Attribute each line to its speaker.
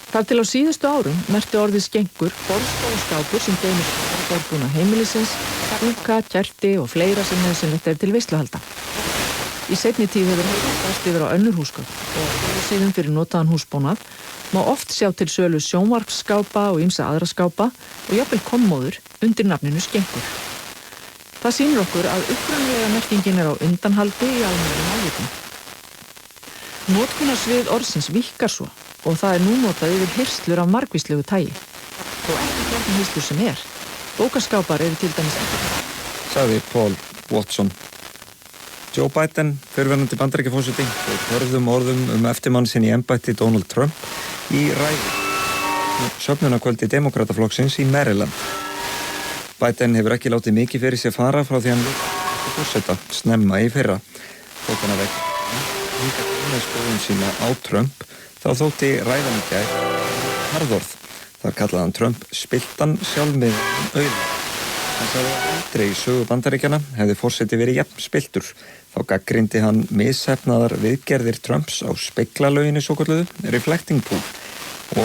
Speaker 1: Þar til á síðustu árum merkti orðið skenkur borðstofuskápur sem geymir borðbúna heimilisins, dúka, kerti og fleira sem nauðsynlegt til veisluhalda. Í seinni tíð hefur bæst yfir á önnur húsgögn og síðan fyrir notaðan húsbúnað má oft sjá til sölu sjónvarpsskápa og ýmsa aðra skápa og jafnvel kommóður undir nafninu skenkur. Það sýnir okkur að upprunalega merkingin á undanhaldi í almennum álítum. Notkunarsvið orðsins víkkar svo og það nú notað yfir hirslur af margvíslegu tagi. Og ekki hvernig hirslur sem Bókaskápar til dæmis
Speaker 2: sagði Paul Watson. Joe Biden, fyrrverandi Bandaríkjaforseti, fór hörðum orðum eftirmann sinn í embætti Donald Trump í ræðu söfnunarkvöldi Demókrataflokksins í Maryland. Biden hefur ekki látið mikið fyrir sér fara frá því hann forseta snemma í fyrra. Þótt hann að vekja skoðun sína á Trump, þá þótti ræðan í gær harðorð. Þar kallaði hann Trump spilltan sjálfmiðum auð. Hann sagði að aldrei í sögu Bandaríkjanna hefði forseti verið jafn spilltur. Þá gagnrýndi hann misheppnaðar viðgerðir Trumps á speglalauginni svokölluðu Reflecting Pool og